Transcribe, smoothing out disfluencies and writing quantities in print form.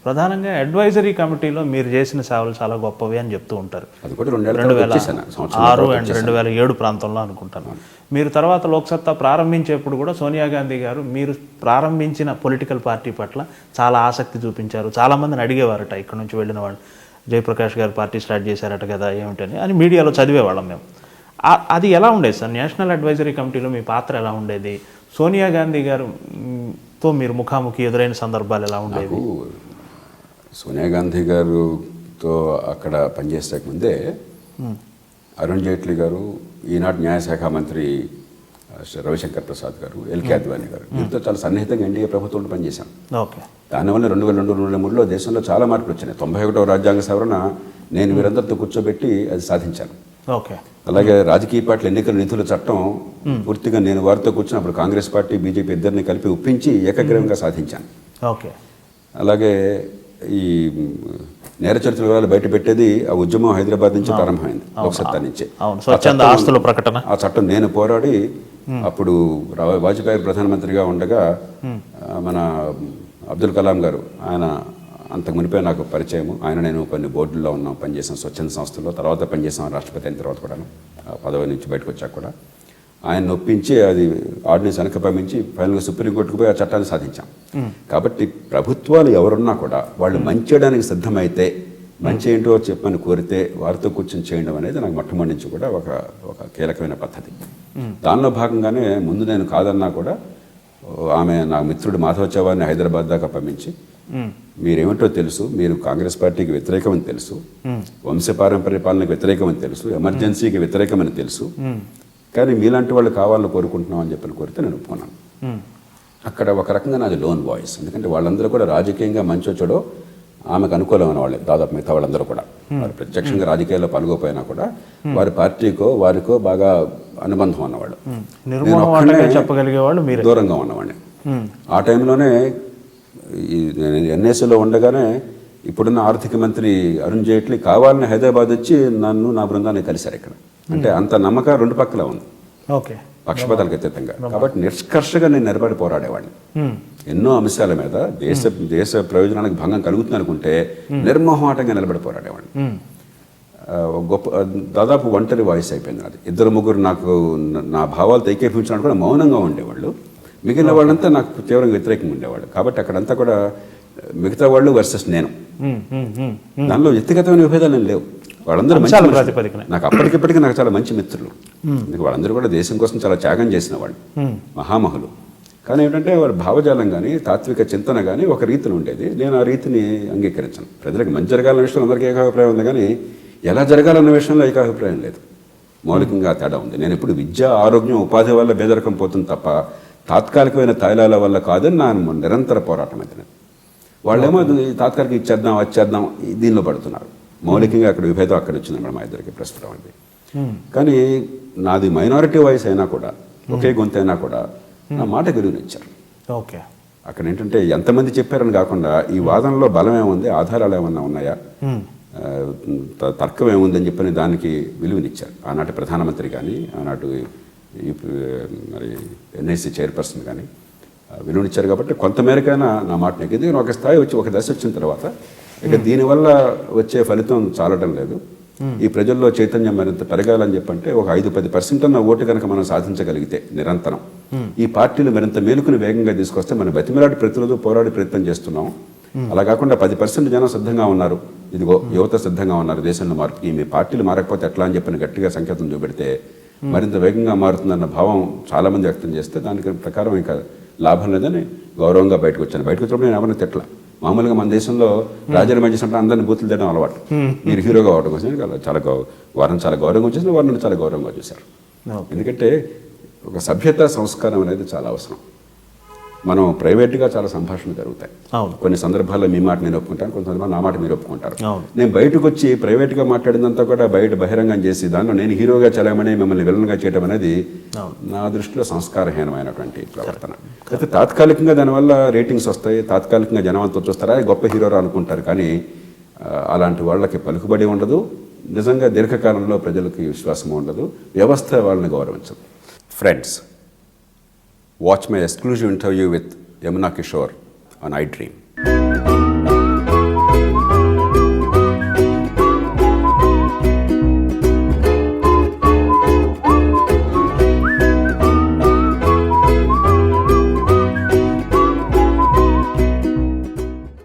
ప్రధానంగా అడ్వైజరీ కమిటీలో మీరు చేసిన సేవలు చాలా గొప్పవి అని చెప్తూ ఉంటారు. అది కూడా 2006 అండ్ 2007 ప్రాంతంలో అనుకుంటాను. మీరు తర్వాత లోక్సత్తా ప్రారంభించేప్పుడు కూడా సోనియా గాంధీ గారు మీరు ప్రారంభించిన పొలిటికల్ పార్టీ పట్ల చాలా ఆసక్తి చూపించారు. చాలామందిని అడిగేవారట, ఇక్కడ నుంచి వెళ్ళిన వాళ్ళు, జయప్రకాష్ గారు పార్టీ స్టార్ట్ చేశారట కదా ఏమిటని అని మీడియాలో చదివేవాళ్ళం మేము. అది ఎలా ఉండేది సార్? నేషనల్ అడ్వైజరీ కమిటీలో మీ పాత్ర ఎలా ఉండేది? సోనియా గాంధీ గారుతో మీరు ముఖాముఖి ఎదురైన సందర్భాలు ఎలా ఉండేవి? సోనియా గాంధీ గారుతో అక్కడ పనిచేసే ముందే అరుణ్ జైట్లీ గారు, ఈనాటి న్యాయశాఖ మంత్రి రవిశంకర్ ప్రసాద్ గారు, ఎల్కే అద్వానీ గారు, వీరితో చాలా సన్నిహితంగా ఎన్డీఏ ప్రభుత్వంలో పనిచేశాను. ఓకే. దానివల్ల 2002-2003లో దేశంలో చాలా మార్పులు వచ్చినాయి. 91వ రాజ్యాంగ సవరణ నేను వీరందరితో కూర్చోబెట్టి అది సాధించాను. ఓకే. అలాగే రాజకీయ పార్టీల ఎన్నికల నిధుల చట్టం పూర్తిగా నేను వారితో కూర్చున్నప్పుడు కాంగ్రెస్ పార్టీ, బీజేపీ ఇద్దరిని కలిపి ఒప్పించి ఏకగ్రీవంగా సాధించాను. ఓకే. అలాగే ఈ నేర చరిత్ర వివరాలు బయట పెట్టేది ఆ ఉద్యమం హైదరాబాద్ నుంచి ప్రారంభమైంది, లోక్సత్తా నుంచి. ఆ చట్టం నేను పోరాడి అప్పుడు వాజ్పేయి ప్రధానమంత్రిగా ఉండగా మన అబ్దుల్ కలాం గారు, ఆయన అంతకు మునిపే నాకు పరిచయము, ఆయన నేను కొన్ని బోర్డుల్లో ఉన్నాం, పనిచేసాం స్వచ్ఛంద సంస్థల్లో, తర్వాత పనిచేసాం రాష్ట్రపతి అయిన తర్వాత కూడా, పదవి నుంచి బయటకు వచ్చాక కూడా ఆయన నొప్పించి అది ఆర్డినెన్స్ వెనక పంపించి ఫైనల్గా సుప్రీంకోర్టుకు పోయి ఆ చట్టాన్ని సాధించాం. కాబట్టి ప్రభుత్వాలు ఎవరున్నా కూడా వాళ్ళు మంచి చేయడానికి సిద్ధమైతే, మంచి ఏంటో చెప్పని కోరితే వారితో కూర్చొని చేయడం అనేది నాకు మొట్టమొదటి నుంచి కూడా ఒక కీలకమైన పద్ధతి. దానిలో భాగంగానే ముందు నేను కాదన్నా కూడా ఆమె నా మిత్రుడు మాధవచవాన్ని హైదరాబాద్ దాకా పంపించి, మీరేమిటో తెలుసు, మీరు కాంగ్రెస్ పార్టీకి వ్యతిరేకమని తెలుసు, వంశపారంపర్య పాలనకు వ్యతిరేకమని తెలుసు, ఎమర్జెన్సీకి వ్యతిరేకమని తెలుసు, కానీ మీలాంటి వాళ్ళు కావాలని కోరుకుంటున్నాం అని చెప్పని కోరితే నేను ఒప్పుకున్నాను. అక్కడ ఒక రకంగా నాది లోన్ వాయిస్, ఎందుకంటే వాళ్ళందరూ కూడా రాజకీయంగా మంచో చెడో ఆమెకు అనుకూలమైన వాళ్ళే, దాదాపు మిగతా వాళ్ళందరూ కూడా. వారు ప్రత్యక్షంగా రాజకీయాల్లో పాల్గొపోయినా కూడా వారి పార్టీకో వారికో బాగా అనుబంధం ఉన్నవాళ్ళు, చెప్పగలిగేవాళ్ళు, దూరంగా ఉన్నవాడిని. ఆ టైంలోనే నేను ఎన్ఎస్ఏలో ఉండగానే ఇప్పుడున్న ఆర్థిక మంత్రి అరుణ్ జైట్లీ కావాలని హైదరాబాద్ వచ్చి నన్ను, నా బృందాన్ని కలిశారు ఇక్కడ. అంటే అంత నమ్మకం రెండు పక్కల ఉంది, పక్షపాతాలకు అతీతంగా. కాబట్టి నిష్కర్షగా నేను నిలబడి పోరాడేవాడిని ఎన్నో అంశాల మీద. దేశ ప్రయోజనానికి భంగం కలుగుతుంది అనుకుంటే నిర్మోహమాటంగా నిలబడి పోరాడేవాడిని. గొప్ప దాదాపు ఒంటరి వాయిస్ అయిపోయింది నాది. ఇద్దరు ముగ్గురు నాకు నా భావాలు ఏకీభవించడానికి కూడా మౌనంగా ఉండేవాళ్ళు, మిగిలిన వాళ్ళంతా నాకు తీవ్రంగా వ్యతిరేకంగా ఉండేవాళ్ళు. కాబట్టి అక్కడంతా కూడా మిగతా వాళ్ళు వర్సెస్ నేను, దానిలో వ్యక్తిగతమైన విభేదాలు ఏం లేవు. వాళ్ళందరూ మంచి, నాకు అప్పటికిప్పటికీ నాకు చాలా మంచి మిత్రులు. వాళ్ళందరూ కూడా దేశం కోసం చాలా త్యాగం చేసిన వాళ్ళు, మహామహులు. కానీ ఏంటంటే వారి భావజాలం కానీ తాత్విక చింతన కానీ ఒక రీతిలో ఉండేది. నేను ఆ రీతిని అంగీకరించను. ప్రజలకు మంచి జరగాలన్న విషయంలో అందరికీ ఏకాభిప్రాయం ఉంది, కానీ ఎలా జరగాలన్న విషయంలో ఏకాభిప్రాయం లేదు. మౌలికంగా తేడా ఉంది. నేను ఇప్పుడు విద్య, ఆరోగ్యం, ఉపాధి వల్ల బేదరకం పోతుంది తప్ప తాత్కాలికమైన తైలాల వల్ల కాదని నా నిరంతర పోరాటం అయితే. వాళ్ళేమో తాత్కాలిక ఇచ్చేద్దాం, వచ్చేద్దాం, దీనిలో పడుతున్నారు. మౌలికంగా అక్కడ విభేదం అక్కడ వచ్చింది మేడం మా ఇద్దరికి ప్రస్తుతం అండి. కానీ నాది మైనారిటీ వాయిస్ అయినా కూడా, ఒకే గొంతు అయినా కూడా నా మాట విలువనిచ్చారు. ఓకే. అక్కడ ఏంటంటే ఎంతమంది చెప్పారని కాకుండా ఈ వాదనలో బలం ఏముంది, ఆధారాలు ఏమన్నా ఉన్నాయా, తర్కం ఏముందని చెప్పని దానికి విలువనిచ్చారు. ఆనాటి ప్రధానమంత్రి కానీ, ఆనాటి మరి ఎన్ఐసి చైర్పర్సన్ కానీ విలువనిచ్చారు. కాబట్టి కొంతమేరకైనా నా మాట నెగ్గింది. ఒక స్థాయి వచ్చి, ఒక దశ వచ్చిన తర్వాత ఇక దీనివల్ల వచ్చే ఫలితం చాలడం లేదు. ఈ ప్రజల్లో చైతన్యం మరింత పెరగాలని చెప్పంటే ఒక 5-10% ఉన్న ఓటు కనుక మనం సాధించగలిగితే నిరంతరం, ఈ పార్టీలు మరింత మేలుకుని వేగంగా తీసుకొస్తే మనం బతిమిలాడి ప్రతిరోజు పోరాడి ప్రయత్నం చేస్తున్నాం. అలా కాకుండా 10% జనం సిద్ధంగా ఉన్నారు, ఇదిగో యువత సిద్ధంగా ఉన్నారు దేశంలో మార్పు, ఈ మీ పార్టీలు మారకపోతే ఎట్లా అని చెప్పిన గట్టిగా సంకేతం చూపెడితే మరింత వేగంగా మారుతుందన్న భావం చాలామంది వ్యక్తం చేస్తే దానికి ప్రకారం ఇంకా లాభం లేదని గౌరవంగా బయటకు వచ్చాను. బయటకు వచ్చినప్పుడు నేను ఎవరిని తిట్ల. మామూలుగా మన దేశంలో రాజీనామా చేసినప్పుడు అందరినీ బూతులు తినడం అలవాటు. మీరు హీరోగా అవడం కోసం వారిని చాలా గౌరవంగా వచ్చేసి వారిని చాలా గౌరవంగా చూశారు. ఎందుకంటే ఒక సభ్యత, సంస్కారం అనేది చాలా అవసరం. మనం ప్రైవేట్గా చాలా సంభాషణలు జరుగుతాయి. కొన్ని సందర్భాల్లో మీ మాట నేను ఒప్పుకుంటాను, కొన్ని సందర్భాల్లో నా మాట మీరు ఒప్పుకుంటారు. నేను బయటకు వచ్చి ప్రైవేట్గా మాట్లాడిందంతా కూడా బయట బహిరంగం చేసి దానిలో నేను హీరోగా చలామని మిమ్మల్ని విలన్గా చేయడం అనేది నా దృష్టిలో సంస్కారహీనమైనటువంటి ప్రవర్తన. అయితే తాత్కాలికంగా దానివల్ల రేటింగ్స్ వస్తాయి, తాత్కాలికంగా జనం అంతా చూస్తారా గొప్ప హీరోరా అనుకుంటారు, కానీ అలాంటి వాళ్ళకి పలుకుబడి ఉండదు, నిజంగా దీర్ఘకాలంలో ప్రజలకి విశ్వాసం ఉండదు, వ్యవస్థ వాళ్ళని గౌరవించదు. Friends, watch my exclusive interview with Yamuna Kishore on iDream.